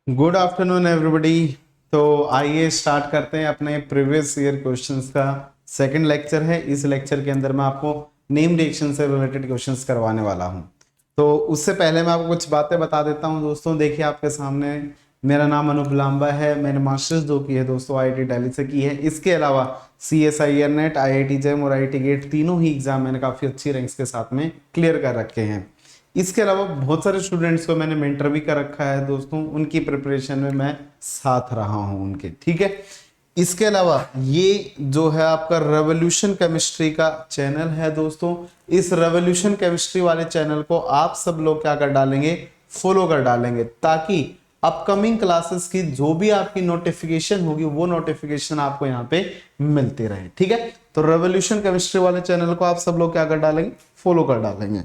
Good afternoon everybody. तो आइए start करते हैं अपने प्रीवियस ईयर क्वेश्चंस का सेकंड लेक्चर है। इस लेक्चर के अंदर मैं आपको नेम रिएक्शन से रिलेटेड क्वेश्चंस करवाने वाला हूं। तो उससे पहले मैं आपको कुछ बातें बता देता हूं दोस्तों। देखिए आपके सामने मेरा नाम अनूप लांबा है। मैंने मास्टर्स जो की है दोस्तों IIT दिल्ली से की है। इसके अलावा CSIR नेट, IIT JEM और IIT गेट तीनों ही एग्जाम मैंने काफी अच्छी रैंक्स के साथ में क्लियर कर रखे हैं। इसके अलावा बहुत सारे स्टूडेंट्स को मैंने मेंटर भी कर रखा है दोस्तों। उनकी प्रिपरेशन में मैं साथ रहा हूं उनके, ठीक है। इसके अलावा ये जो है आपका रेवोल्यूशन केमिस्ट्री का चैनल है दोस्तों। इस रेवोल्यूशन केमिस्ट्री वाले चैनल को आप सब लोग क्या कर डालेंगे, फॉलो कर डालेंगे, ताकि अपकमिंग क्लासेस की जो भी आपकी नोटिफिकेशन होगी वो नोटिफिकेशन आपको यहाँ पे मिलती रहे, ठीक है। तो रेवोल्यूशन केमिस्ट्री वाले चैनल को आप सब लोग क्या कर डालेंगे, फॉलो कर डालेंगे।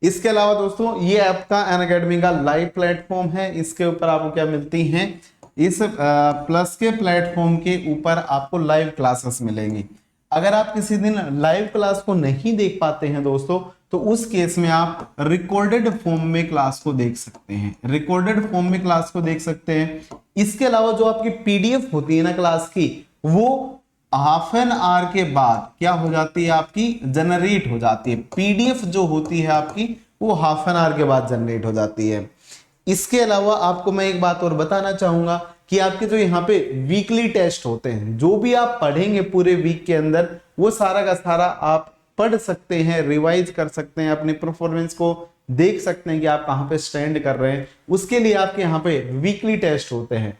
इसके अलावा दोस्तों ये आपका अनअकैडमी का लाइव प्लेटफॉर्म है। इसके ऊपर आपको क्या मिलती हैं, इस प्लस के प्लेटफॉर्म के ऊपर आपको लाइव क्लासेस मिलेंगी। अगर आप किसी दिन लाइव क्लास को नहीं देख पाते हैं दोस्तों, तो उस केस में आप रिकॉर्डेड फॉर्म में क्लास को देख सकते हैं। रिकॉर्डेड फॉर्म में क्लास को देख सकते हैं। इसके अलावा जो आपकी PDF होती है ना क्लास की, वो हाफ एन आवर के बाद क्या हो जाती है, आपकी जनरेट हो जाती है। PDF जो होती है आपकी, वो हाफ एन आवर के बाद जनरेट हो जाती है। इसके अलावा आपको मैं एक बात और बताना चाहूंगा कि आपके जो यहाँ पे वीकली टेस्ट होते हैं, जो भी आप पढ़ेंगे पूरे वीक के अंदर, वो सारा का सारा आप पढ़ सकते हैं, रिवाइज कर सकते हैं, अपने परफॉर्मेंस को देख सकते हैं कि आप कहाँ पे स्टैंड कर रहे हैं। उसके लिए आपके यहाँ पे वीकली टेस्ट होते हैं।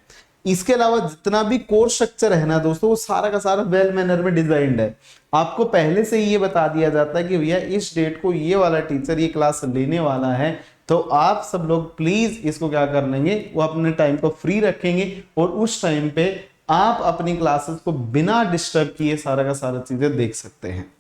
इसके अलावा जितना भी कोर्स स्ट्रक्चर है ना दोस्तों, वो सारा का सारा वेल मैनर में डिजाइंड है। आपको पहले से ये बता दिया जाता है कि भैया इस डेट को ये वाला टीचर ये क्लास लेने वाला है, तो आप सब लोग प्लीज इसको क्या कर लेंगे, वो अपने टाइम को फ्री रखेंगे और उस टाइम पे आप अपनी क्लासेस को बिना डिस्टर्ब किए सारा का सारा चीजें देख सकते हैं।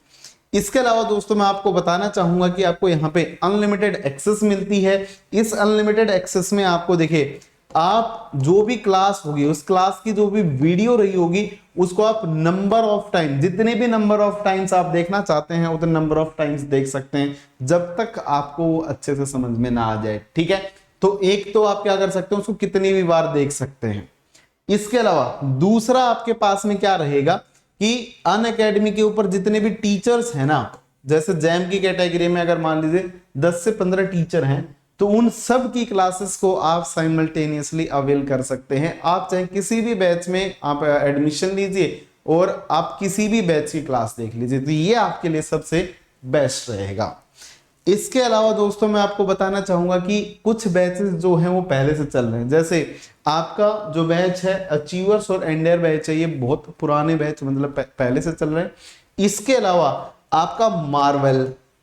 इसके अलावा दोस्तों मैं आपको बताना चाहूंगा कि आपको यहाँ पे अनलिमिटेड एक्सेस मिलती है। इस अनलिमिटेड एक्सेस में आपको देखिए, आप जो भी क्लास होगी, उस क्लास की जो भी वीडियो रही होगी, उसको आप नंबर ऑफ टाइम, जितने भी नंबर ऑफ टाइम्स आप देखना चाहते हैं उतने नंबर ऑफ टाइम्स देख सकते हैं, जब तक आपको अच्छे से समझ में ना आ जाए, ठीक है। तो एक तो आप क्या कर सकते हैं, उसको कितनी भी बार देख सकते हैं। इसके अलावा दूसरा आपके पास में क्या रहेगा कि अनअकैडमी के ऊपर जितने भी टीचर्स हैं ना, जैसे जैम की कैटेगरी में अगर मान लीजिए 10 से 15 टीचर हैं, तो उन सब की क्लासेस को आप साइमल्टेनियसली अवेल कर सकते हैं। आप चाहे किसी भी बैच में आप एडमिशन लीजिए और आप किसी भी बैच की क्लास देख लीजिए, तो ये आपके लिए सबसे बेस्ट रहेगा। इसके अलावा दोस्तों मैं आपको बताना चाहूंगा कि कुछ बैचेस जो हैं वो पहले से चल रहे हैं। जैसे आपका जो बैच है अचीवर्स और एंडेयर बैच है, ये बहुत पुराने बैच मतलब पहले से चल रहे हैं। इसके अलावा आपका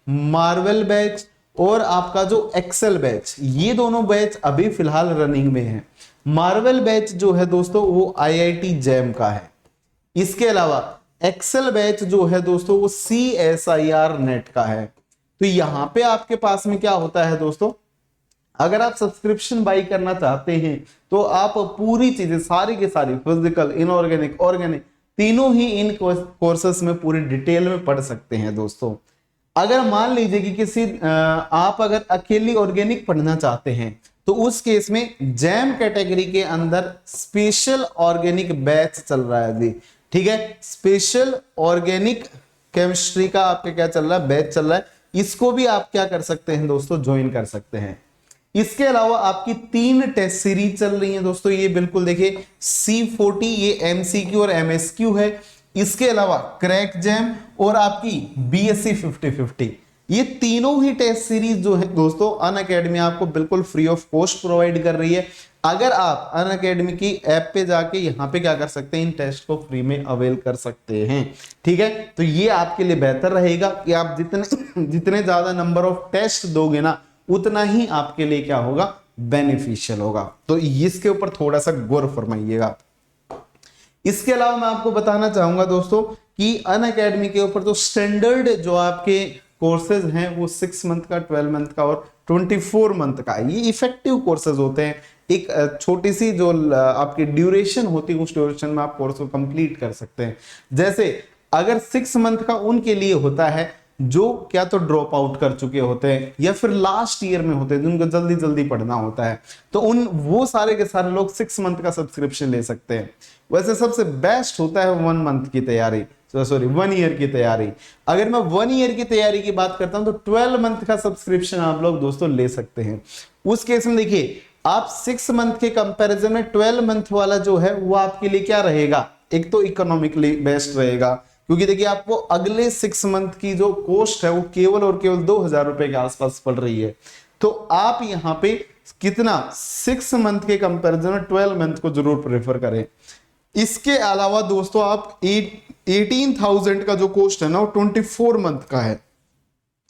मार्वल बैच और आपका जो एक्सेल बैच, ये दोनों बैच अभी फिलहाल रनिंग में है। मार्वल बैच जो है दोस्तों वो IIT JEM का है। इसके अलावा एक्सेल बैच जो है दोस्तों वो CSIR नेट का है। तो यहां पे आपके पास में क्या होता है दोस्तों, अगर आप सब्सक्रिप्शन बाई करना चाहते हैं तो आप पूरी चीजें सारी की सारी फिजिकल, इनऑर्गेनिक, ऑर्गेनिक तीनों ही इन कोर्सेस में पूरी डिटेल में पढ़ सकते हैं दोस्तों। अगर मान लीजिए कि किसी आप अगर अकेली ऑर्गेनिक पढ़ना चाहते हैं, तो उस केस में जैम कैटेगरी के अंदर स्पेशल ऑर्गेनिक बैच चल रहा है जी, ठीक है। स्पेशल ऑर्गेनिक केमिस्ट्री का आपका क्या चल रहा है, बैच चल रहा है। इसको भी आप क्या कर सकते हैं दोस्तों, ज्वाइन कर सकते हैं। इसके अलावा आपकी 3 टेस्ट सीरीज चल रही हैं दोस्तों। ये बिल्कुल देखिए C40, ये MCQ और MSQ है। इसके अलावा क्रैक जैम और आपकी BSc 50-50, ये तीनों ही टेस्ट सीरीज जो है दोस्तों अनअकैडमी आपको बिल्कुल फ्री ऑफ कॉस्ट प्रोवाइड कर रही है। अगर आप अनअकैडमी की ऐप पे जाके यहाँ पे क्या कर सकते हैं, इन टेस्ट को फ्री में अवेल कर सकते हैं, ठीक है। तो ये आपके लिए बेहतर रहेगा कि आप जितने ज्यादा नंबर ऑफ टेस्ट दोगे ना, उतना ही आपके लिए क्या होगा, बेनिफिशियल होगा। तो इसके ऊपर थोड़ा सा गौर फरमाइएगा। इसके अलावा मैं आपको बताना चाहूंगा दोस्तों कि अनअकैडमी के ऊपर जो स्टैंडर्ड जो आपके कोर्सेज हैं वो 6 मंथ का, 12 मंथ का और 24 मंथ का, ये इफेक्टिव कोर्सेज होते हैं। एक छोटी सी जो आपकी ड्यूरेशन होती है, उस ड्यूरेशन में आप कोर्स को कंप्लीट कर सकते हैं। जैसे अगर 6 मंथ का उनके लिए होता है जो क्या तो ड्रॉप आउट कर चुके होते हैं या फिर लास्ट ईयर में होते हैं जिनको जल्दी जल्दी पढ़ना होता है, तो वो सारे के सारे लोग 6 मंथ का सब्सक्रिप्शन ले सकते हैं। वैसे सबसे बेस्ट होता है 1 मंथ की तैयारी, सॉरी 1 ईयर की तैयारी। अगर मैं 1 ईयर की तैयारी की बात करता हूं तो 12 मंथ का सब्सक्रिप्शन आप लोग दोस्तों ले सकते हैं। उस केस में देखिए आप 6 मंथ के कंपैरिजन में 12 मंथ वाला जो है वो आपके लिए क्या रहेगा, एक तो इकोनॉमिकली बेस्ट रहेगा, क्योंकि देखिए आपको अगले 6 मंथ की जो कॉस्ट है वो केवल और केवल 2000 रुपए के आसपास पड़ रही है। तो आप यहाँ पे कितना 6 मंथ के कंपैरिजन में 12 मंथ को जरूर प्रेफर करें। इसके अलावा दोस्तों आप 18,000 का जो कॉस्ट है ना वो 24 मंथ का है।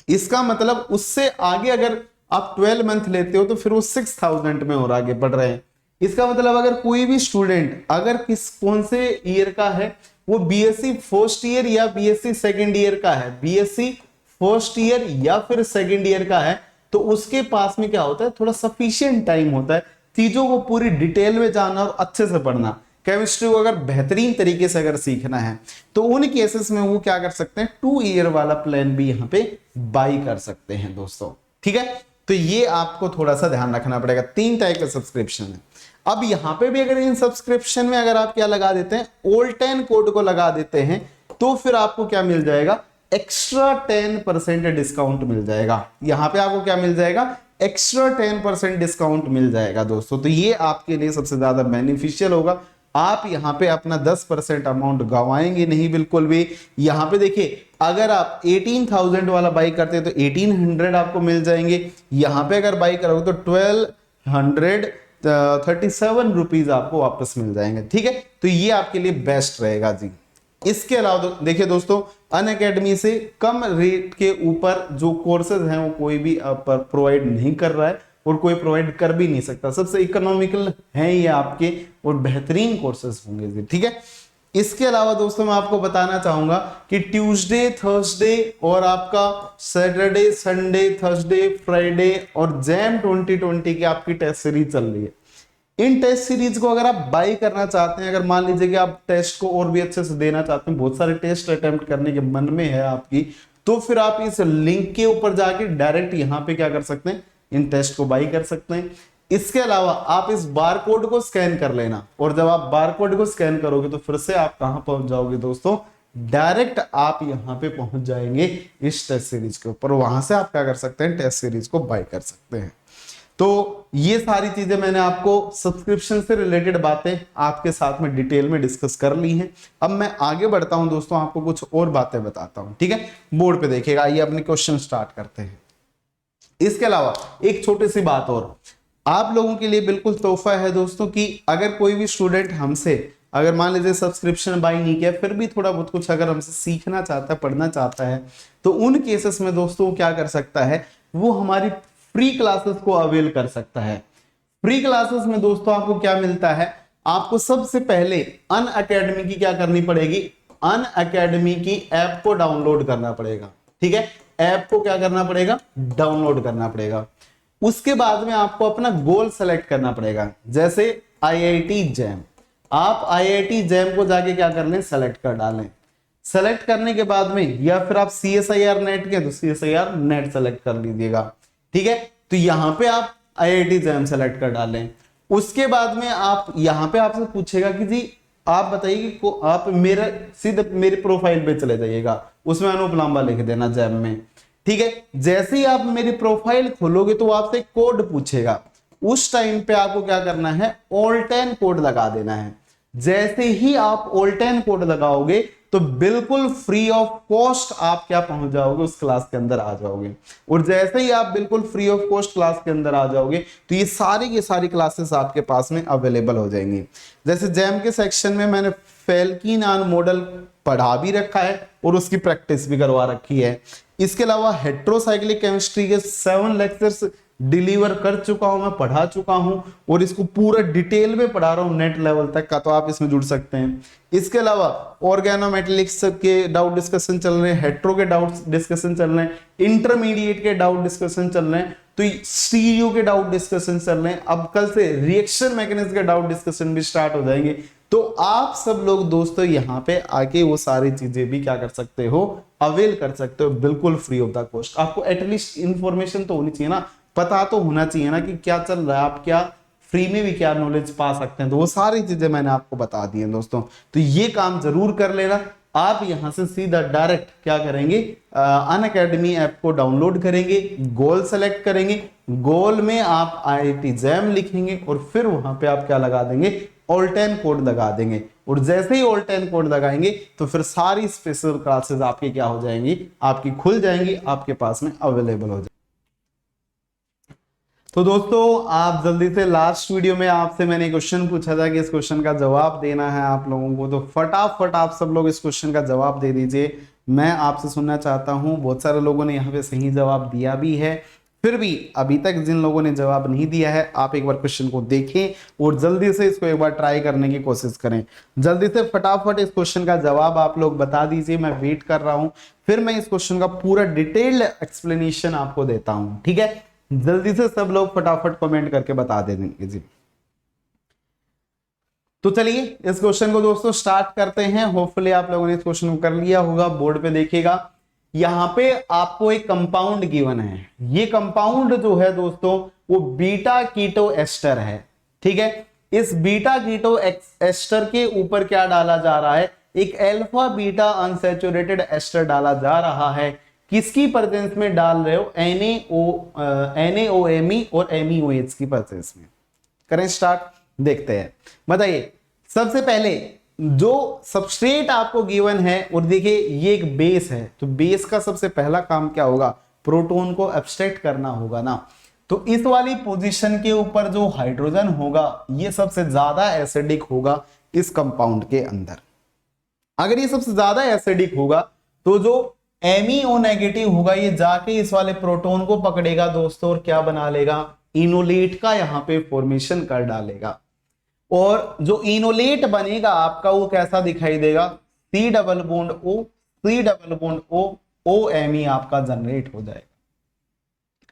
इसका मतलब उससे आगे अगर आप 12 मंथ लेते हो तो फिर वो 6,000 में और आगे बढ़ रहे हैं। इसका मतलब अगर कोई भी स्टूडेंट अगर कौन से ईयर का है, वो बीएससी फर्स्ट ईयर या बीएससी सेकंड ईयर का है, बीएससी फर्स्ट ईयर या फिर सेकंड ईयर का है, तो उसके पास में क्या होता है, थोड़ा सफिशिएंट टाइम होता है चीजों को पूरी डिटेल में जानना और अच्छे से पढ़ना। केमिस्ट्री को अगर बेहतरीन तरीके से अगर सीखना है तो उन केसेस में वो क्या कर सकते हैं, 2 ईयर वाला प्लान भी यहाँ पे बाई कर सकते हैं दोस्तों। ठीक है, तो ये आपको थोड़ा सा ध्यान रखना पड़ेगा। 3 टाइप का सब्सक्रिप्शन है। अब यहां पे भी अगर इन सब्सक्रिप्शन में अगर आप क्या लगा देते हैं, ओल्ड 10 कोड को लगा देते हैं, तो फिर आपको क्या मिल जाएगा, एक्स्ट्रा 10% डिस्काउंट मिल जाएगा। यहां पे आपको क्या मिल जाएगा, एक्स्ट्रा 10% डिस्काउंट मिल जाएगा दोस्तों। तो ये आपके लिए सबसे ज्यादा बेनिफिशियल होगा। आप यहां पे अपना 10% अमाउंट गवाएंगे नहीं बिल्कुल भी। यहां पे देखिए अगर आप 18,000 वाला बाई करते हैं तो 1800 आपको मिल जाएंगे। यहां पे अगर बाई करोगे तो 1237 रुपीज आपको वापस मिल जाएंगे। ठीक है, तो ये आपके लिए बेस्ट रहेगा जी। इसके अलावा देखिए दोस्तों, अनअकैडमी से कम रेट के ऊपर जो कोर्सेज हैं वो कोई भी प्रोवाइड नहीं कर रहा है और कोई प्रोवाइड कर भी नहीं सकता। सबसे इकोनॉमिकल है ये आपके और बेहतरीन कोर्सेज होंगे जी। ठीक है, इसके अलावा दोस्तों मैं आपको बताना चाहूंगा कि ट्यूसडे, थर्सडे और आपका सैटरडे, संडे, थर्सडे, फ्राइडे और जैम 2020 की आपकी टेस्ट सीरीज चल रही है। इन टेस्ट सीरीज को अगर आप बाई करना चाहते हैं, अगर मान लीजिए कि आप टेस्ट को और भी अच्छे से देना चाहते हैं, बहुत सारे टेस्ट अटेम्प्ट करने के मन में है आपकी, तो फिर आप इस लिंक के ऊपर जाके डायरेक्ट यहाँ पे क्या कर सकते हैं, इन टेस्ट को बाई कर सकते हैं। इसके अलावा आप इस बार कोड को स्कैन कर लेना, और जब आप बार कोड को स्कैन करोगे तो फिर से आप कहां पहुंच जाओगे दोस्तों, डायरेक्ट आप यहां पे पहुंच जाएंगे इस टेस्ट सीरीज के ऊपर। वहां से आप क्या कर सकते हैं, टेस्ट सीरीज को बाई कर सकते हैं। तो ये सारी चीजें मैंने आपको सब्सक्रिप्शन से रिलेटेड बातें आपके साथ में डिटेल में डिस्कस कर ली हैं। अब मैं आगे बढ़ता हूं दोस्तों, आपको कुछ और बातें बताता हूं। ठीक है, बोर्ड पे देखिएगा। आइए अपने क्वेश्चन स्टार्ट करते हैं। इसके अलावा एक छोटी सी बात और आप लोगों के लिए बिल्कुल तोहफा है दोस्तों, कि अगर कोई भी स्टूडेंट हमसे अगर मान लीजिए सब्सक्रिप्शन बाई नहीं किया, फिर भी थोड़ा बहुत कुछ अगर हमसे सीखना चाहता है, पढ़ना चाहता है, तो उन केसेस में दोस्तों क्या कर सकता है, वो हमारी फ्री क्लासेस को अवेल कर सकता है। फ्री क्लासेस में दोस्तों आपको क्या मिलता है, आपको सबसे पहले अनअकैडमी की क्या करनी पड़ेगी, अनअकैडमी की ऐप को डाउनलोड करना पड़ेगा। ठीक है, ऐप को क्या करना पड़ेगा, डाउनलोड करना पड़ेगा। उसके बाद में आपको अपना गोल सेलेक्ट करना पड़ेगा। जैसे आईआईटी जैम, आप आईआईटी जैम को जाके क्या कर लें, सेलेक्ट कर डालें। सेलेक्ट करने के बाद में या फिर आप CSIR नेट के तो CSIR नेट सेलेक्ट कर लीजिएगा। ठीक है, तो यहां पे आप आईआईटी जैम सेलेक्ट कर डालें। उसके बाद में आप यहां पे आपसे पूछेगा कि जी आप बताइए कि आप मेरे सीधे मेरे प्रोफाइल पे चले जाइएगा, उसमें अनूप लांबा लिख देना जैम में। ठीक है, जैसे ही आप मेरी प्रोफाइल खोलोगे तो आपसे कोड पूछेगा। उस टाइम पे आपको क्या करना है, ऑल 10 कोड लगा देना है। जैसे ही आप ऑल 10 कोड लगाओगे तो बिल्कुल फ्री ऑफ कॉस्ट आप क्या पहुंच जाओगे, उस क्लास के अंदर आ जाओगे। और जैसे ही आप बिल्कुल फ्री ऑफ कॉस्ट क्लास के अंदर आ जाओगे तो ये सारी क्लासेस आपके पास में अवेलेबल हो जाएंगी। जैसे जैम के सेक्शन में मैंने फेल्किन मॉडल पढ़ा भी रखा है और उसकी प्रैक्टिस भी करवा रखी है। इसके अलावा हेट्रोसाइक्लिक केमिस्ट्री के 7 लेक्चर्स डिलीवर कर चुका हूं, मैं पढ़ा चुका हूं और इसको पूरा डिटेल में पढ़ा रहा हूं नेट लेवल तक का, तो आप इसमें जुड़ सकते हैं। इसके अलावा ऑर्गेनोमेटेलिक्स के डाउट डिस्कशन चल रहे हैं, हेट्रो के डाउट डिस्कशन चल रहे हैं, इंटरमीडिएट के डाउट डिस्कशन चल रहे हैं, तो स्टीरियो के डाउट डिस्कशन चल रहे हैं। अब कल से रिएक्शन मैकेनिज्म के डाउट डिस्कशन भी स्टार्ट हो जाएंगे। तो तो आप सब लोग दोस्तों यहाँ पे आके वो सारी चीजें भी क्या कर सकते हो, अवेल कर सकते हो, बिल्कुल फ्री ऑफ द कॉस्ट। आपको एटलीस्ट इंफॉर्मेशन तो होनी चाहिए ना, पता तो होना चाहिए ना कि क्या चल रहा है, आप क्या फ्री में भी क्या नॉलेज पा सकते हैं। तो वो सारी चीजें मैंने आपको बता दी हैं दोस्तों, तो ये काम जरूर कर लेना। आप यहां से सीधा डायरेक्ट क्या करेंगे, अनअकैडमी ऐप को डाउनलोड करेंगे, गोल सेलेक्ट करेंगे, गोल में आप IIT जैम लिखेंगे और फिर वहां पे आप क्या लगा देंगे, ऑल-10 कोड लगा देंगे। और जैसे ही ऑल-10 कोड लगाएंगे तो फिर सारी स्पेशल क्लासेस आपकी क्या हो जाएंगी, आपकी खुल जाएंगी, आपके पास में अवेलेबल हो जाएंगी। तो दोस्तों आप जल्दी से, लास्ट वीडियो में आपसे मैंने क्वेश्चन पूछा था कि इस क्वेश्चन का जवाब देना है आप लोगों को, तो फटाफट आप सब लोग इस क्वेश्चन का जवाब दे दीजिए। मैं आपसे सुनना चाहता हूं, बहुत सारे लोगों ने यहाँ पे सही जवाब दिया भी है, फिर भी अभी तक जिन लोगों ने जवाब नहीं दिया है आप एक बार क्वेश्चन को देखें और जल्दी से इसको एक बार ट्राई करने की कोशिश करें। जल्दी से फटाफट इस क्वेश्चन का जवाब आप लोग बता दीजिए, मैं वेट कर रहा हूं, फिर मैं इस क्वेश्चन का पूरा डिटेल्ड एक्सप्लेनेशन आपको देता हूं। ठीक है, जल्दी से सब लोग फटाफट कमेंट करके बता देंगे जी। तो चलिए इस क्वेश्चन को दोस्तों स्टार्ट करते हैं। होपफुली आप लोगों ने इस क्वेश्चन को कर लिया होगा, बोर्ड पे देखिएगा। यहां पे आपको एक कंपाउंड गिवन है, ये कंपाउंड जो है दोस्तों वो बीटा कीटो एस्टर है। ठीक है, इस बीटा कीटो एस्टर के ऊपर क्या डाला जा रहा है, एक अल्फा बीटा अनसैचुरेटेड एस्टर डाला जा रहा है। किसकी प्रेजेंस में डाल रहे हो, NaOMe और MEOH की प्रेजेंस में। करें स्टार्ट, देखते हैं। बताइए सबसे पहले जो सबस्ट्रेट आपको गिवन है, और देखिए ये एक बेस है, तो बेस का सबसे पहला काम क्या होगा, प्रोटॉन को एब्स्ट्रैक्ट करना होगा ना। तो इस वाली पोजीशन के ऊपर जो हाइड्रोजन होगा ये सबसे ज्यादा एसिडिक होगा इस कंपाउंड के अंदर। अगर ये सबसे ज्यादा एसिडिक होगा तो जो MEO नेगेटिव होगा ये जाके इस वाले प्रोटॉन को पकड़ेगा दोस्तों और क्या बना लेगा, इनोलेट का यहां पे फॉर्मेशन कर डालेगा। और जो इनोलेट बनेगा आपका वो कैसा दिखाई देगा, C double bond O, C double bond O, OMe आपका जनरेट हो जाएगा।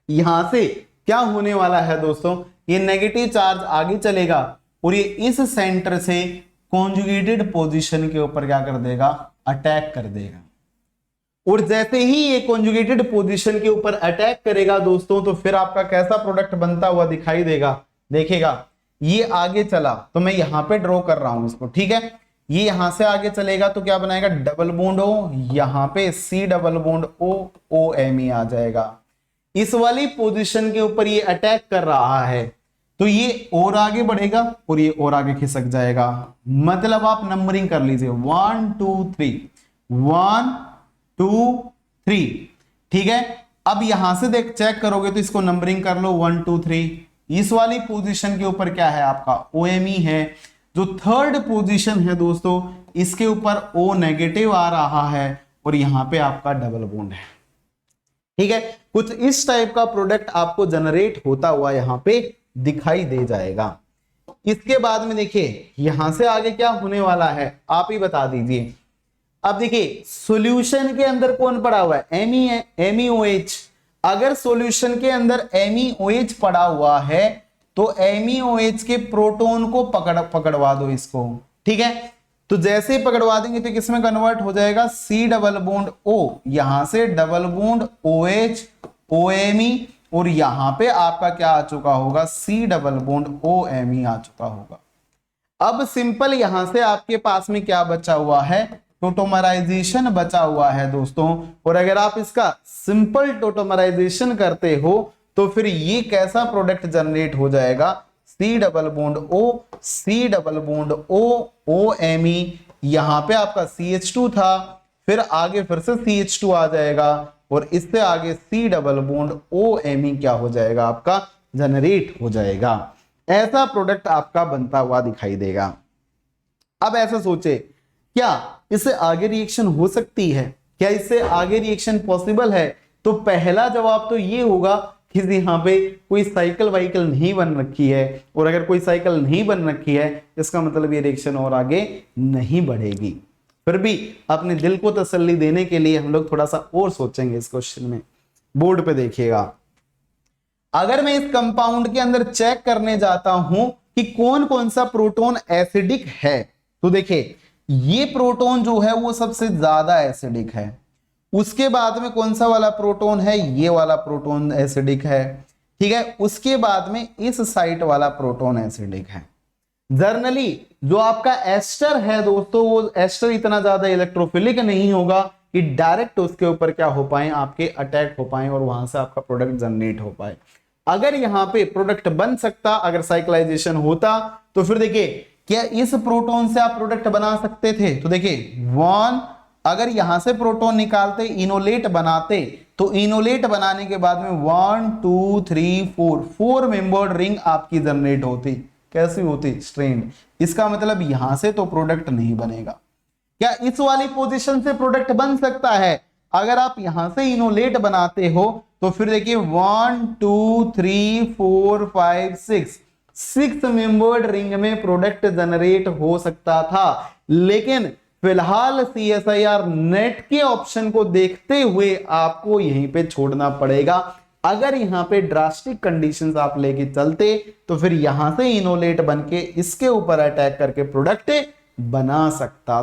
यहां से क्या होने वाला है दोस्तों, ये नेगेटिव चार्ज आगे चलेगा और ये इस सेंटर से कॉन्जुगेटेड पोजीशन के ऊपर क्या कर देगा, अटैक कर देगा। और जैसे ही ये कॉन्जुगेटेड पोजीशन के ऊपर अटैक करेगा दोस्तों, तो फिर आपका कैसा प्रोडक्ट बनता हुआ दिखाई देगा, देखिएगा ये आगे चला, तो मैं यहां पे ड्रॉ कर रहा हूं इसको। ठीक है, ये यहां से आगे चलेगा तो क्या बनाएगा, डबल बॉन्ड O, यहां पे C double bond O, OMe आ जाएगा। इस वाली पोजीशन के ऊपर ये अटैक कर रहा है तो ये और आगे बढ़ेगा और ये और आगे खिसक जाएगा। मतलब आप नंबरिंग कर लीजिए 1 2 3 1 2 3। ठीक है, अब यहां से देख चेक करोगे तो इसको नंबरिंग कर लो 1 2 3। इस वाली पोजीशन के ऊपर क्या है आपका, OMe है। जो थर्ड पोजीशन है दोस्तों इसके ऊपर O नेगेटिव आ रहा है और यहां पे आपका डबल बॉन्ड है। ठीक है, कुछ इस टाइप का प्रोडक्ट आपको जनरेट होता हुआ यहां पे दिखाई दे जाएगा। इसके बाद में देखिए यहां से आगे क्या होने वाला है आप ही बता दीजिए। अब देखिए सॉल्यूशन के अंदर कौन पड़ा हुआ है, MEOH। अगर सॉल्यूशन के अंदर MEOH पड़ा हुआ है तो MEOH के प्रोटॉन को पकड़वा दो इसको। ठीक है, तो जैसे पकड़वा देंगे तो किसमें कन्वर्ट हो जाएगा, C डबल बॉन्ड O, यहां से डबल बॉन्ड OH OMe और यहां पे आपका क्या आ चुका होगा, C डबल बॉन्ड OMe आ चुका होगा। अब सिंपल यहां से आपके पास में क्या बचा हुआ है, टोटोमराइजेशन बचा हुआ है दोस्तों। और अगर आप इसका सिंपल टोटोमराइजेशन करते हो तो फिर ये कैसा प्रोडक्ट जनरेट हो जाएगा, C double bond O, C double bond O, OMe, यहां पे आपका CH2 था, फिर आगे फिर से CH2 आ जाएगा और इससे आगे C डबल बॉन्ड OMe क्या हो जाएगा, आपका जनरेट हो जाएगा। ऐसा प्रोडक्ट आपका बनता हुआ दिखाई देगा। अब ऐसा सोचे क्या इससे आगे रिएक्शन हो सकती है, क्या इससे आगे रिएक्शन पॉसिबल है? तो पहला जवाब तो ये होगा कि यहाँ पे कोई साइकिल वाइकल नहीं बन रखी है, और अगर कोई साइकिल नहीं बन रखी है इसका मतलब ये रिएक्शन और आगे नहीं बढ़ेगी। फिर भी अपने दिल को तसल्ली देने के लिए हम लोग थोड़ा सा और सोचेंगे इस क्वेश्चन में। बोर्ड पे देखिएगा, अगर मैं इस कंपाउंड के अंदर चेक करने जाता हूं कि कौन कौन सा प्रोटॉन एसिडिक है, तो देखिए ये प्रोटोन जो है वो सबसे ज्यादा एसिडिक है, उसके बाद में कौन सा वाला प्रोटोन है, ये वाला प्रोटोन एसिडिक है, ठीक है, उसके बाद में इस साइट वाला प्रोटोन एसिडिक है। जनरली जो आपका एस्टर है दोस्तों, वो एस्टर इतना ज्यादा इलेक्ट्रोफिलिक नहीं होगा कि डायरेक्ट उसके ऊपर क्या हो पाए, आपके अटैक हो पाए और वहां से आपका प्रोडक्ट जनरेट हो पाए। अगर यहां पे प्रोडक्ट बन सकता, अगर साइक्लाइजेशन होता, तो फिर देखिए क्या इस प्रोटोन से आप प्रोडक्ट बना सकते थे, तो देखिए वन, अगर यहां से प्रोटोन निकालते, इनोलेट बनाते, तो इनोलेट बनाने के बाद में 1 2 3 4 मेंबर्ड रिंग आपकी जनरेट होती। कैसी होती, स्ट्रेंड। इसका मतलब यहां से तो प्रोडक्ट नहीं बनेगा। क्या इस वाली पोजीशन से प्रोडक्ट बन सकता है? अगर आप यहां से इनोलेट बनाते हो तो फिर देखिए 1 2 3 4 5 6 मेंबर्ड रिंग में प्रोडक्ट जनरेट हो सकता था, लेकिन फिलहाल CSIR नेट के ऑप्शन को देखते हुए आपको यहीं पे छोड़ना पड़ेगा। अगर यहां पे ड्रास्टिक कंडीशंस आप लेके चलते तो फिर यहां से इनोलेट बन के इसके ऊपर अटैक करके प्रोडक्ट बना सकता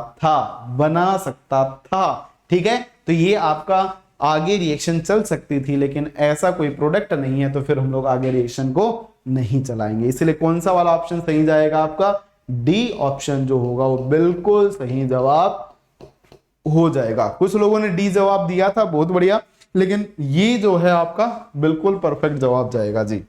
था, ठीक है। तो ये आपका आगे रिएक्शन चल सकती थी, लेकिन ऐसा कोई प्रोडक्ट नहीं है तो फिर हम लोग आगे रिएक्शन को नहीं चलाएंगे। इसलिए कौन सा वाला ऑप्शन सही जाएगा? आपका डी ऑप्शन जो होगा वो बिल्कुल सही जवाब हो जाएगा। कुछ लोगों ने डी जवाब दिया था, बहुत बढ़िया, लेकिन ये जो है आपका बिल्कुल परफेक्ट जवाब जाएगा जी।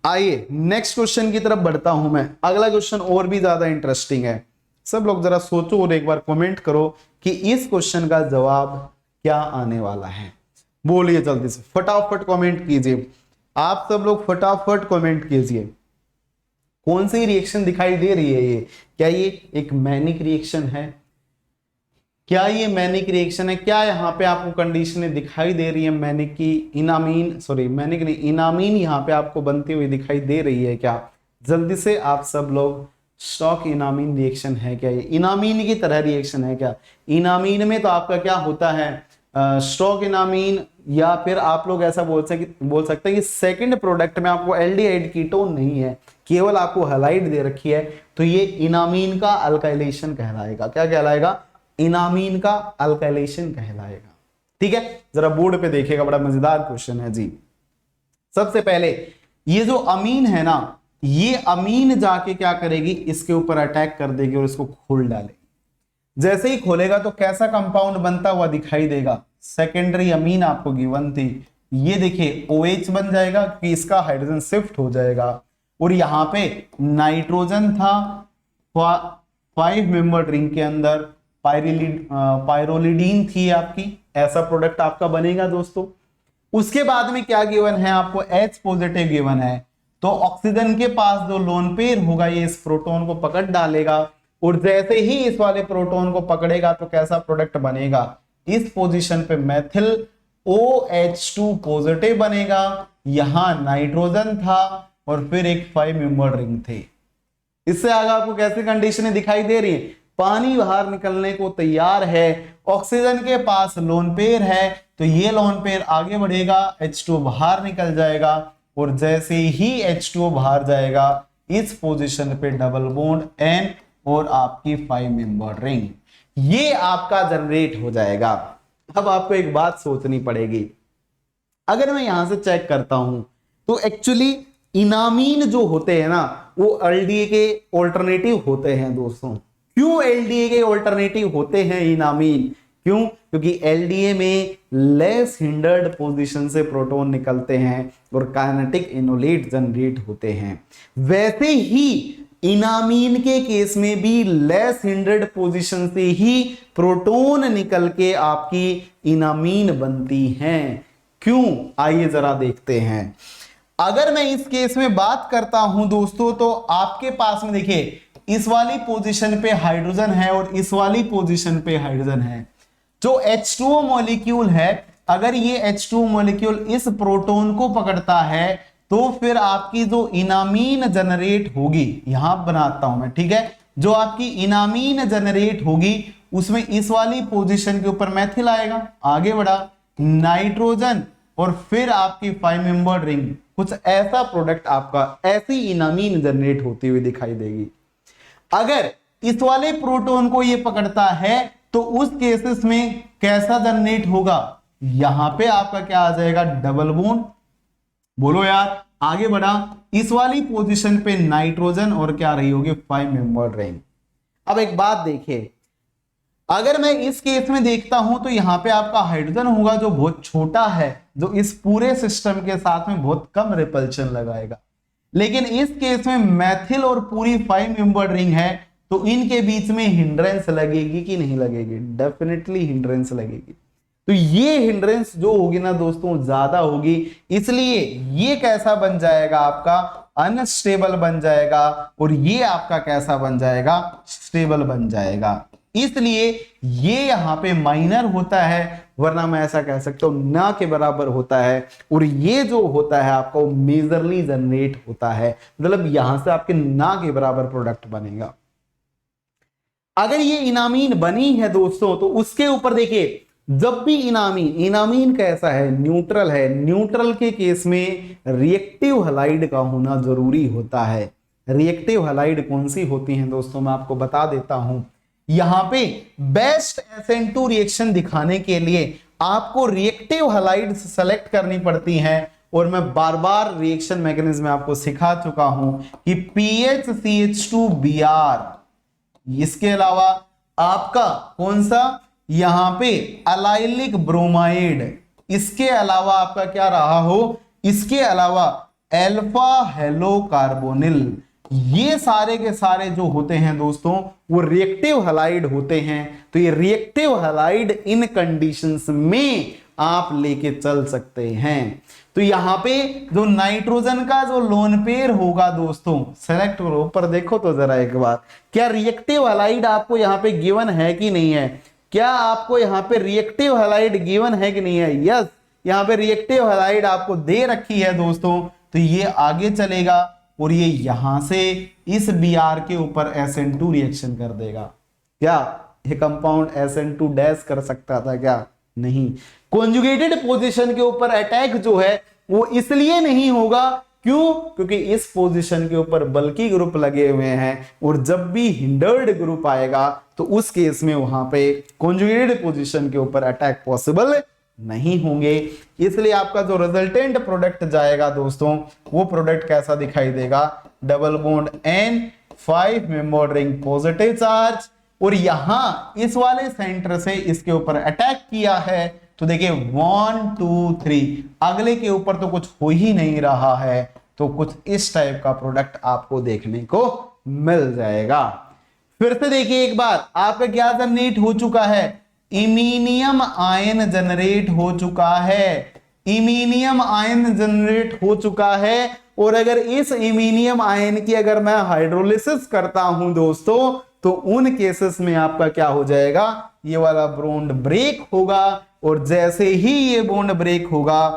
आइए नेक्स्ट क्वेश्चन की तरफ बढ़ता हूं मैं। अगला क्वेश्चन और भी ज्यादा इंटरेस्टिंग है। सब लोग जरा सोचो और एक बार कमेंट करो कि इस क्वेश्चन का जवाब क्या आने वाला है। बोलिए जल्दी से, फटाफट कमेंट कीजिए। आप सब लोग फटाफट कमेंट कीजिए। कौन सी रिएक्शन दिखाई दे रही है ये? क्या ये एक मैनिक रिएक्शन है? क्या ये मैनिक रिएक्शन है? क्या यहाँ पे आपको कंडीशनें दिखाई दे रही है मैनिक की? इनामीन, सॉरी मैनिक नहीं, इनामीन यहाँ पे आपको बनती हुई दिखाई दे रही है क्या? जल्दी से आप सब लोग, स्टॉक इनामीन रिएक्शन है क्या? ये इनामीन की तरह रिएक्शन है क्या? इनामीन में तो आपका क्या होता है, स्टॉक इनामीन, या फिर आप लोग ऐसा बोल सकते हैं कि सेकंड प्रोडक्ट में आपको एल्डिहाइड कीटोन नहीं है, केवल आपको हैलाइड दे रखी है, तो ये इनामीन का अल्काइलेशन कहलाएगा। क्या कहलाएगा? इनामीन का अल्काइलेशन कहलाएगा, ठीक है। जरा बोर्ड पे देखिएगा, बड़ा मजेदार क्वेश्चन है जी। सबसे पहले ये जो अमीन है ना, ये अमीन जाके क्या करेगी, इसके ऊपर अटैक कर देगी और इसको खोल डालेगी। जैसे ही खोलेगा तो कैसा कंपाउंड बनता हुआ दिखाई देगा? सेकेंडरी अमीन आपको गिवन थी, ये देखिए OH बन जाएगा कि इसका हाइड्रोजन शिफ्ट हो जाएगा, और यहां पे नाइट्रोजन था 5 मेंबर रिंग के अंदर, पायरोलिडीन थी आपकी, ऐसा प्रोडक्ट आपका बनेगा दोस्तों। उसके बाद में क्या गिवन है आपको? H पॉजिटिव गिवन है, तो ऑक्सीजन के पास जो लोन पेयर होगा ये इस प्रोटॉन को पकड़ डालेगा, और जैसे ही इस वाले प्रोटॉन को पकड़ेगा तो कैसा प्रोडक्ट बनेगा? इस पोजीशन पे मेथिल OH2 पॉजिटिव बनेगा, यहां नाइट्रोजन था और फिर एक 5 मेंबर रिंग थे। इससे आगे आपको कैसी कंडीशनें दिखाई दे रही है? पानी बाहर निकलने को तैयार है, ऑक्सीजन के पास लोन पेयर है, तो ये लोन पेयर आगे बढ़ेगा, H2 बाहर निकल जाएगा, और जैसे ही H2 बाहर जाएगा इस पोजीशन पे डबल बॉन्ड N और आपकी 5 मेंबर रिंग, ये आपका जनरेट हो जाएगा। अब आपको एक बात सोचनी पड़ेगी, अगर मैं यहां से चेक करता हूं तो एक्चुअली इनामीन जो होते हैं ना, वो एलडीए के ऑल्टरनेटिव होते हैं दोस्तों। क्यों एलडीए के ऑल्टरनेटिव होते हैं इनामीन? क्यों? क्योंकि एलडीए में लेस हिंडर्ड पोजीशन से प्रोटॉन निकलते हैं और काइनेटिक इनोलेट जनरेट होते हैं। वैसे ही इनामीन के केस में भी लेस हिंडर्ड पोजीशन से ही प्रोटॉन निकल के आपकी इनामीन बनती हैं। क्यों? आइए जरा देखते हैं। अगर मैं इस केस में बात करता हूं दोस्तों, तो आपके पास में देखिए इस वाली पोजीशन पे हाइड्रोजन है और इस वाली पोजीशन पे हाइड्रोजन है। जो H2O मॉलिक्यूल है, अगर ये H2O मॉलिक्यूल इस प्रोटॉन को पकड़ता है तो फिर आपकी जो इनामीन जनरेट होगी, यहां बनाता हूं मैं, ठीक है, जो आपकी इनामीन जनरेट होगी उसमें इस वाली पोजीशन के ऊपर मैथिल आएगा, आगे बढ़ा नाइट्रोजन, और फिर आपकी 5 मेंबर रिंग, कुछ ऐसा प्रोडक्ट आपका, ऐसी इनामीन जनरेट होती हुई दिखाई देगी। अगर इस वाले प्रोटॉन को ये पकड़ता है तो उस केसेस में कैसा जनरेट होगा, यहां पे आपका क्या आ जाएगा, डबल बॉन्ड। बोलो यार, आगे बढ़ा, इस वाली पोजीशन पे नाइट्रोजन और क्या रही होगी, 5 मेंबर्ड रिंग। अब एक बात देखिए, अगर मैं इस केस में देखता हूं तो यहां पे आपका हाइड्रोजन होगा जो बहुत छोटा है, जो इस पूरे सिस्टम के साथ में बहुत कम रिपल्शन लगाएगा। लेकिन इस केस में मैथिल और पूरी 5 मेंबर्ड रिंग है, तो इनके बीच में हिंड्रेंस लगेगी कि नहीं लगेगी, डेफिनेटली हिंड्रेंस लगेगी। तो ये हिंड्रेंस जो होगी ना दोस्तों ज्यादा होगी, इसलिए ये कैसा बन जाएगा, आपका अनस्टेबल बन जाएगा, और ये आपका कैसा बन जाएगा, स्टेबल बन जाएगा। इसलिए ये यहां पे माइनर होता है, वरना मैं ऐसा कह सकता हूं ना के बराबर होता है, और ये जो होता है आपका मेजरली जनरेट होता है, मतलब यहां से आपके ना के बराबर प्रोडक्ट बनेगा। अगर ये इनामीन बनी है दोस्तों, तो उसके ऊपर देखिए, जब भी इनामीन कैसा है, न्यूट्रल है, न्यूट्रल के केस में रिएक्टिव हैलाइड का होना जरूरी होता है। रिएक्टिव हैलाइड कौन सी होती हैं दोस्तों, मैं आपको बता देता हूं। यहां पे बेस्ट SN2 रिएक्शन दिखाने के लिए आपको रिएक्टिव हैलाइड सेलेक्ट करनी पड़ती हैं, और मैं बार बार रिएक्शन मैकेनिज्म आपको सिखा चुका हूं कि PHCH2Br, इसके अलावा आपका कौन सा, यहां पे अलाइलिक ब्रोमाइड, इसके अलावा आपका क्या रहा हो, इसके अलावा अल्फा हेलोकार्बोनिल, ये सारे के सारे जो होते हैं दोस्तों वो रिएक्टिव हैलाइड होते हैं। तो ये रिएक्टिव हैलाइड इन कंडीशंस में आप लेके चल सकते हैं। तो यहां पे जो नाइट्रोजन का जो लोन पेयर होगा दोस्तों, सेलेक्ट करो, ऊपर देखो तो जरा एक बार, क्या रिएक्टिव हैलाइड आपको यहां पे गिवन है कि नहीं है, क्या आपको यहां पे रिएक्टिव हैलाइड गिवन है कि नहीं है, यस, यहां पे रिएक्टिव हैलाइड आपको दे रखी है दोस्तों। तो ये आगे चलेगा और ये यहां से इस Br के ऊपर SN2 रिएक्शन कर देगा। क्या ये कंपाउंड SN2 डैश कर सकता था क्या, नहीं। कॉन्जुगेटेड पोजीशन के ऊपर अटैक जो है वो इसलिए नहीं होगा, क्यों, क्योंकि इस पोजीशन के ऊपर बल्कि ग्रुप लगे हुए हैं, और जब भी हिंडर्ड ग्रुप आएगा तो उस केस में वहां पे कॉन्जुगेटेड पोजीशन के ऊपर अटैक पॉसिबल नहीं होंगे। इसलिए आपका जो रिजल्टेंट प्रोडक्ट जाएगा दोस्तों, वो प्रोडक्ट कैसा दिखाई देगा, double bond N, 5 membered ring positive charge, और यहां इस वाले सेंटर से इसके ऊपर अटैक किया है, तो देखिए 1 2 3, अगले के ऊपर तो कुछ हो ही नहीं रहा है, तो कुछ इस टाइप का प्रोडक्ट आपको देखने को मिल जाएगा। फिर से देखिए एक बार, आपका क्या जनरेट हो चुका है, इमीनियम आयन जनरेट हो चुका है, इमीनियम आयन जनरेट हो चुका है। और अगर इस इमीनियम आयन की अगर मैं हाइड्रोलिसिस करता हूं दोस्तों, तो उन केसेस में आपका क्या हो जाएगा, ये वाला बॉन्ड ब्रेक होगा, और जैसे ही ये बॉन्ड ब्रेक होगा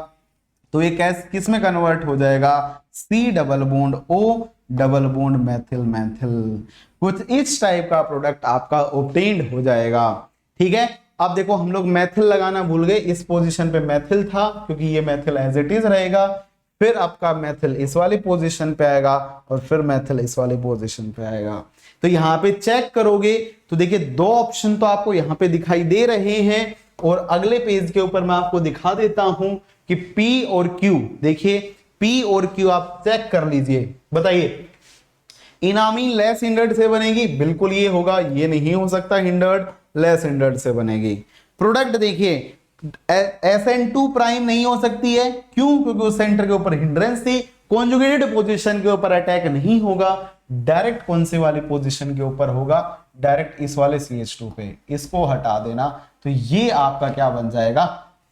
तो ये किस में कन्वर्ट हो जाएगा, C double bond O double bond Maithil Maithil, कुछ इस टाइप का प्रोडक्ट आपका ऑब्टेन्ड हो जाएगा। ठीक है, अब देखो हम लोग मैथिल लगाना भूल गए, इस पोजीशन पे मैथिल था क्योंकि ये मैथिल एज इट इज रहेगा, फिर आपका मैथिल इस वाली पोजीशन पे आएगा, और फिर मैथिल इस वाली पोजीशन पे आएगा। तो यहाँ पे चेक करोगे तो देखिए 2 ऑप्शन तो आपको यहाँ पे दिखाई दे रहे हैं, और अगले पेज के ऊपर मैं आपको दिखा देता हूं कि P और Q, देखिए P और Q आप चेक कर लीजिए, बताइए इनामीन लेस हिंडर्ड से बनेगी, बिल्कुल ये होगा, ये नहीं हो सकता हिंडर्ड, लेस हिंडर्ड से बनेगी। प्रोडक्ट देखिए SN2 प्राइम नहीं हो सकती है, क्यों, क्योंकि उस सेंटर के ऊपर हिंड्रेंस थी, कॉन्जुगेटेड पोजीशन के ऊपर अटैक नहीं होगा, डायरेक्ट कौन से वाली पोजीशन के ऊपर होगा, डायरेक्ट इस वाले CH2 पे, इसको हटा देना, तो ये आपका क्या बन जाएगा,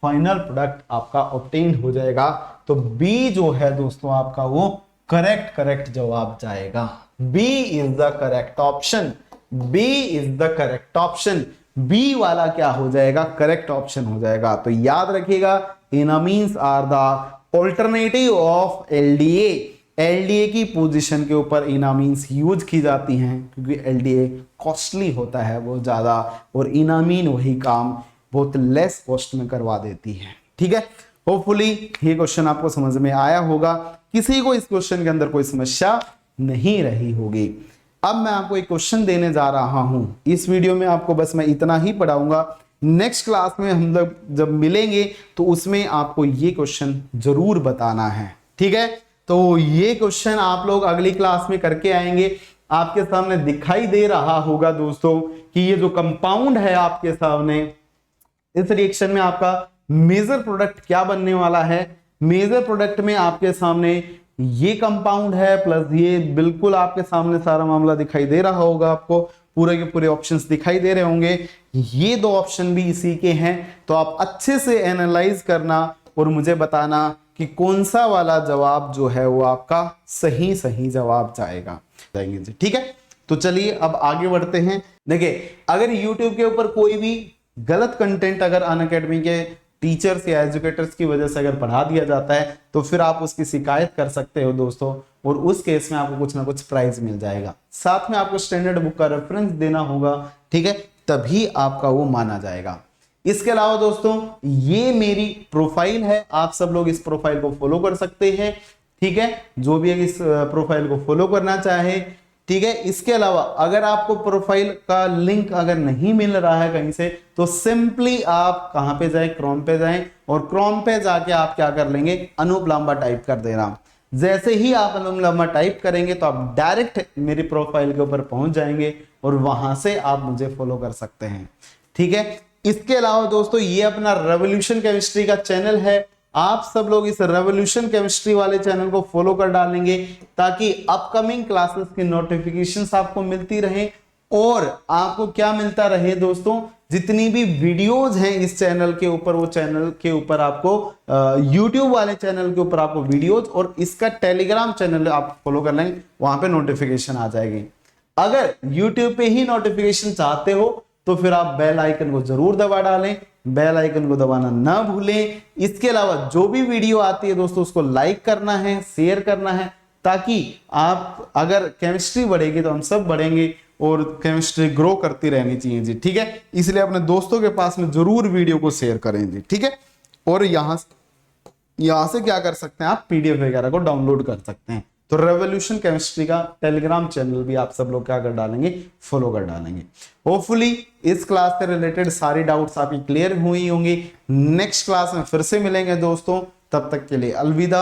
फाइनल प्रोडक्ट आपका ऑब्टेन्ड हो जाएगा। तो B जो है दोस्तों आपका वो करेक्ट जवाब जाएगा, B is the correct option, B is the correct option, B वाला क्या हो जाएगा, करेक्ट ऑप्शन हो जाएगा। तो याद रखिएगा, enamines are the alternative of LDA, LDA की पोजीशन के ऊपर इनामीन्स यूज की जाती हैं, क्योंकि LDA कॉस्टली होता है बहुत ज्यादा, और इनामीन वही काम बहुत लेस कॉस्ट में करवा देती है। ठीक है, होपफुली ये क्वेश्चन आपको समझ में आया होगा, किसी को इस क्वेश्चन के अंदर कोई समस्या नहीं रही होगी। अब मैं आपको एक क्वेश्चन देने जा रहा हूं। इस वीडियो में आपको बस मैं इतना ही पढ़ाऊंगा। नेक्स्ट क्लास में हम लोग जब मिलेंगे तो उसमें आपको ये क्वेश्चन जरूर बताना है, ठीक है। तो ये क्वेश्चन आप लोग अगली क्लास में करके आएंगे। आपके सामने दिखाई दे रहा होगा दोस्तों कि ये जो कंपाउंड है आपके सामने, इस रिएक्शन में आपका मेजर प्रोडक्ट क्या बनने वाला है। मेजर प्रोडक्ट में आपके सामने ये कंपाउंड है प्लस ये, बिल्कुल आपके सामने सारा मामला दिखाई दे रहा होगा, आपको पूरे के पूरे ऑप्शंस दिखाई दे रहे होंगे। ये दो ऑप्शन भी इसी के हैं, तो आप अच्छे से एनालाइज करना और मुझे बताना कि कौन सा वाला जवाब जो है वो आपका सही सही जवाब जाएगा, ठीक है। तो चलिए अब आगे बढ़ते हैं। देखिए, अगर YouTube के ऊपर कोई भी गलत कंटेंट अगर अनअकैडमी के टीचर्स या एजुकेटर्स की वजह से अगर पढ़ा दिया जाता है तो फिर आप उसकी शिकायत कर सकते हो दोस्तों, और उस केस में आपको कुछ ना कुछ प्राइज मिल जाएगा। साथ में आपको स्टैंडर्ड बुक का रेफरेंस देना होगा, ठीक है, तभी आपका वो माना जाएगा। इसके अलावा दोस्तों ये मेरी प्रोफाइल है, आप सब लोग इस प्रोफाइल को फॉलो कर सकते हैं, ठीक है, जो भी इस प्रोफाइल को फॉलो करना चाहे, ठीक है। इसके अलावा अगर आपको प्रोफाइल का लिंक अगर नहीं मिल रहा है कहीं से, तो सिंपली आप कहां पे जाएं, क्रोम पे जाएं, और क्रोम पे जाके आप क्या कर लेंगे, अनूप लांबा टाइप कर देना। जैसे ही आप अनूप लांबा टाइप करेंगे तो आप डायरेक्ट मेरी प्रोफाइल के ऊपर पहुंच जाएंगे और वहां से आप मुझे फॉलो कर सकते हैं, ठीक है। इसके अलावा दोस्तों ये अपना रेवोल्यूशन केमिस्ट्री का चैनल है, आप सब लोग इस रेवोल्यूशन केमिस्ट्री वाले चैनल को फॉलो कर डालेंगे ताकि अपकमिंग क्लासेस की नोटिफिकेशंस आपको मिलती रहे। और आपको क्या मिलता रहे दोस्तों, जितनी भी वीडियोस हैं इस चैनल के ऊपर, वो चैनल के ऊपर आपको यूट्यूब वाले चैनल के ऊपर आपको वीडियोस, और इसका टेलीग्राम चैनल आप फॉलो कर लेंगे, वहां पे नोटिफिकेशन आ जाएगी। अगर यूट्यूब पे ही नोटिफिकेशन चाहते हो तो फिर आप बेल आइकन को जरूर दबा डालें, बेल आइकन को दबाना ना भूलें। इसके अलावा जो भी वीडियो आती है दोस्तों उसको लाइक करना है, शेयर करना है, ताकि आप, अगर केमिस्ट्री बढ़ेगी तो हम सब बढ़ेंगे और केमिस्ट्री ग्रो करती रहनी चाहिए जी, ठीक है। इसलिए अपने दोस्तों के पास में जरूर वीडियो को शेयर करें जी, ठीक है। और यहां से क्या कर सकते हैं, आप पीडीएफ वगैरह को डाउनलोड कर सकते हैं। तो रेवोल्यूशन केमिस्ट्री का टेलीग्राम चैनल भी आप सब लोग क्या कर डालेंगे, फॉलो कर डालेंगे। होपफुली इस क्लास से रिलेटेड सारी डाउट्स आपकी क्लियर हुई होंगी। नेक्स्ट क्लास में फिर से मिलेंगे दोस्तों, तब तक के लिए अलविदा।